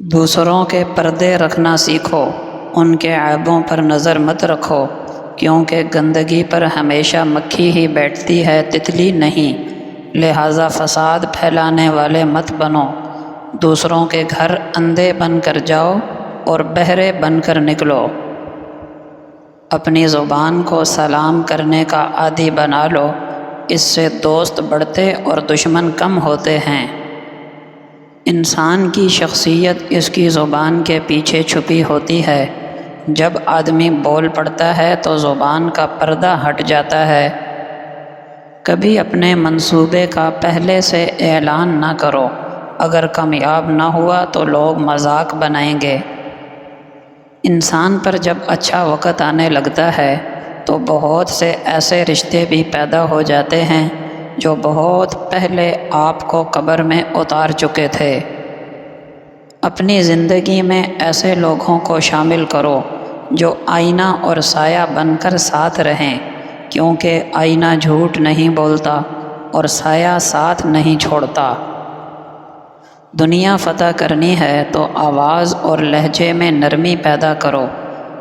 دوسروں کے پردے رکھنا سیکھو، ان کے عیبوں پر نظر مت رکھو، کیونکہ گندگی پر ہمیشہ مکھی ہی بیٹھتی ہے، تتلی نہیں۔ لہٰذا فساد پھیلانے والے مت بنو، دوسروں کے گھر اندھے بن کر جاؤ اور بہرے بن کر نکلو۔ اپنی زبان کو سلام کرنے کا عادی بنا لو، اس سے دوست بڑھتے اور دشمن کم ہوتے ہیں۔ انسان کی شخصیت اس کی زبان کے پیچھے چھپی ہوتی ہے۔ جب آدمی بول پڑتا ہے تو زبان کا پردہ ہٹ جاتا ہے۔ کبھی اپنے منصوبے کا پہلے سے اعلان نہ کرو، اگر کامیاب نہ ہوا تو لوگ مذاق بنائیں گے۔ انسان پر جب اچھا وقت آنے لگتا ہے تو بہت سے ایسے رشتے بھی پیدا ہو جاتے ہیں جو بہت پہلے آپ کو قبر میں اتار چکے تھے۔ اپنی زندگی میں ایسے لوگوں کو شامل کرو جو آئینہ اور سایہ بن کر ساتھ رہیں، کیونکہ آئینہ جھوٹ نہیں بولتا اور سایہ ساتھ نہیں چھوڑتا۔ دنیا فتح کرنی ہے تو آواز اور لہجے میں نرمی پیدا کرو،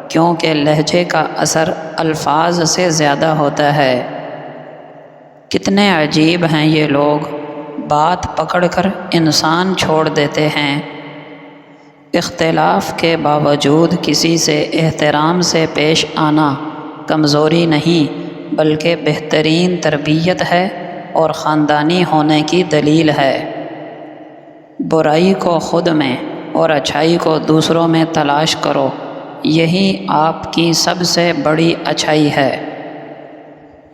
کیونکہ لہجے کا اثر الفاظ سے زیادہ ہوتا ہے۔ کتنے عجیب ہیں یہ لوگ، بات پکڑ کر انسان چھوڑ دیتے ہیں۔ اختلاف کے باوجود کسی سے احترام سے پیش آنا کمزوری نہیں بلکہ بہترین تربیت ہے اور خاندانی ہونے کی دلیل ہے۔ برائی کو خود میں اور اچھائی کو دوسروں میں تلاش کرو، یہی آپ کی سب سے بڑی اچھائی ہے۔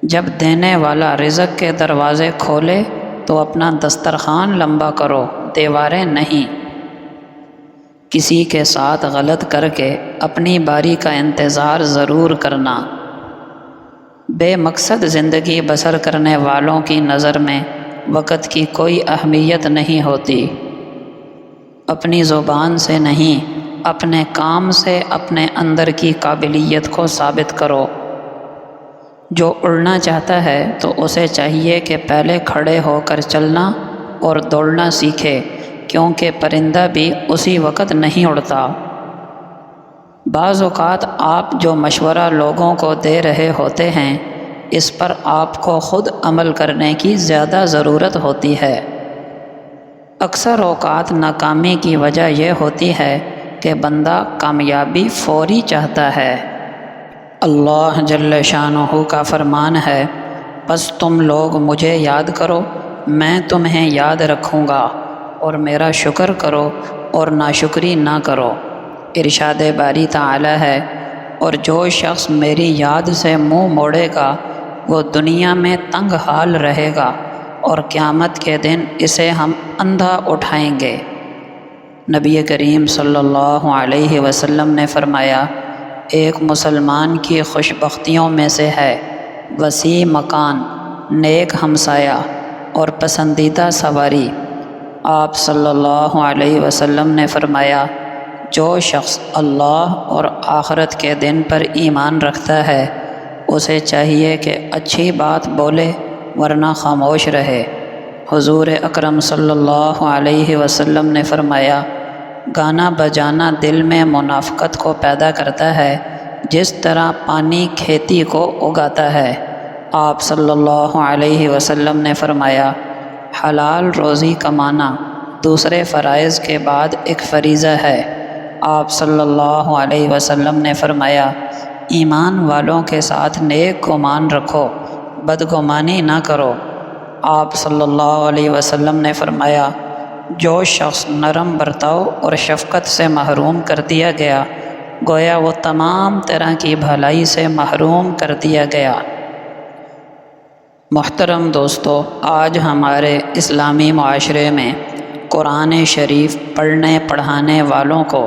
جب دینے والا رزق کے دروازے کھولے تو اپنا دسترخوان لمبا کرو، دیواریں نہیں۔ کسی کے ساتھ غلط کر کے اپنی باری کا انتظار ضرور کرنا۔ بے مقصد زندگی بسر کرنے والوں کی نظر میں وقت کی کوئی اہمیت نہیں ہوتی۔ اپنی زبان سے نہیں، اپنے کام سے اپنے اندر کی قابلیت کو ثابت کرو۔ جو اڑنا چاہتا ہے تو اسے چاہیے کہ پہلے کھڑے ہو کر چلنا اور دوڑنا سیکھے، کیونکہ پرندہ بھی اسی وقت نہیں اڑتا۔ بعض اوقات آپ جو مشورہ لوگوں کو دے رہے ہوتے ہیں، اس پر آپ کو خود عمل کرنے کی زیادہ ضرورت ہوتی ہے۔ اکثر اوقات ناکامی کی وجہ یہ ہوتی ہے کہ بندہ کامیابی فوری چاہتا ہے۔ اللہ جل شانہ کا فرمان ہے، بس تم لوگ مجھے یاد کرو، میں تمہیں یاد رکھوں گا، اور میرا شکر کرو اور ناشکری نہ کرو۔ ارشاد باری تعالی ہے، اور جو شخص میری یاد سے منہ موڑے گا وہ دنیا میں تنگ حال رہے گا، اور قیامت کے دن اسے ہم اندھا اٹھائیں گے۔ نبی کریم صلی اللہ علیہ وسلم نے فرمایا، ایک مسلمان کی خوش بختیوں میں سے ہے وسیع مکان، نیک ہمسایہ اور پسندیدہ سواری۔ آپ صلی اللہ علیہ وسلم نے فرمایا، جو شخص اللہ اور آخرت کے دن پر ایمان رکھتا ہے اسے چاہیے کہ اچھی بات بولے ورنہ خاموش رہے۔ حضور اکرم صلی اللہ علیہ وسلم نے فرمایا، گانا بجانا دل میں منافقت کو پیدا کرتا ہے، جس طرح پانی کھیتی کو اگاتا ہے۔ آپ صلی اللہ علیہ وسلم نے فرمایا، حلال روزی کمانا دوسرے فرائض کے بعد ایک فریضہ ہے۔ آپ صلی اللہ علیہ وسلم نے فرمایا، ایمان والوں کے ساتھ نیک گمان رکھو، بدگمانی نہ کرو۔ آپ صلی اللہ علیہ وسلم نے فرمایا، جو شخص نرم برتاؤ اور شفقت سے محروم کر دیا گیا، گویا وہ تمام طرح کی بھلائی سے محروم کر دیا گیا۔ محترم دوستو، آج ہمارے اسلامی معاشرے میں قرآن شریف پڑھنے پڑھانے والوں کو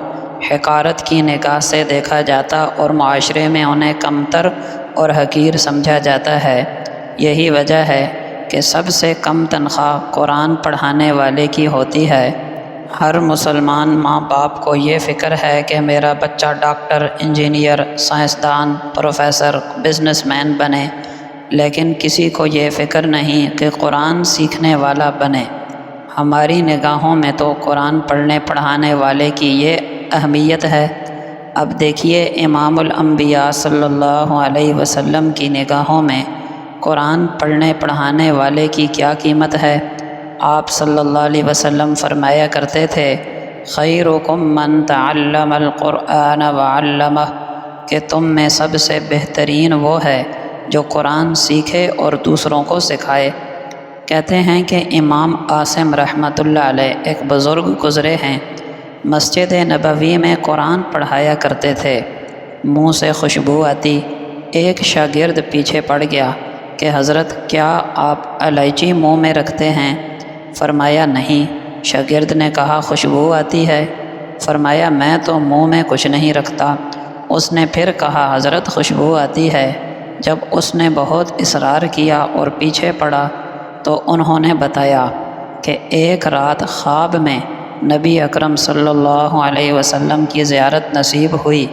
حقارت کی نگاہ سے دیکھا جاتا اور معاشرے میں انہیں کمتر اور حقیر سمجھا جاتا ہے۔ یہی وجہ ہے کہ سب سے کم تنخواہ قرآن پڑھانے والے کی ہوتی ہے۔ ہر مسلمان ماں باپ کو یہ فکر ہے کہ میرا بچہ ڈاکٹر، انجینئر، سائنسدان، پروفیسر، بزنس مین بنے، لیکن کسی کو یہ فکر نہیں کہ قرآن سیکھنے والا بنے۔ ہماری نگاہوں میں تو قرآن پڑھنے پڑھانے والے کی یہ اہمیت ہے، اب دیکھیے امام الانبیاء صلی اللہ علیہ وسلم کی نگاہوں میں قرآن پڑھنے پڑھانے والے کی کیا قیمت ہے۔ آپ صلی اللہ علیہ وسلم فرمایا کرتے تھے، خیرکم من تعلم القرآن وعلمہ، کہ تم میں سب سے بہترین وہ ہے جو قرآن سیکھے اور دوسروں کو سکھائے۔ کہتے ہیں کہ امام عاصم رحمۃ اللہ علیہ ایک بزرگ گزرے ہیں، مسجد نبوی میں قرآن پڑھایا کرتے تھے، منہ سے خوشبو آتی۔ ایک شاگرد پیچھے پڑ گیا کہ حضرت کیا آپ الائچی منہ میں رکھتے ہیں؟ فرمایا نہیں۔ شاگرد نے کہا خوشبو آتی ہے؟ فرمایا میں تو منہ میں کچھ نہیں رکھتا۔ اس نے پھر کہا حضرت خوشبو آتی ہے۔ جب اس نے بہت اصرار کیا اور پیچھے پڑا تو انہوں نے بتایا کہ ایک رات خواب میں نبی اکرم صلی اللہ علیہ وسلم کی زیارت نصیب ہوئی۔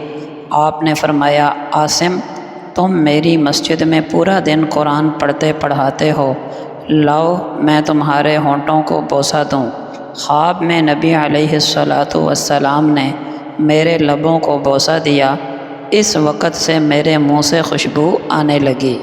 آپ نے فرمایا عاصم تم میری مسجد میں پورا دن قرآن پڑھتے پڑھاتے ہو، لاؤ میں تمہارے ہونٹوں کو بوسہ دوں۔ خواب میں نبی علیہ الصلاۃ والسلام نے میرے لبوں کو بوسہ دیا، اس وقت سے میرے منہ سے خوشبو آنے لگی۔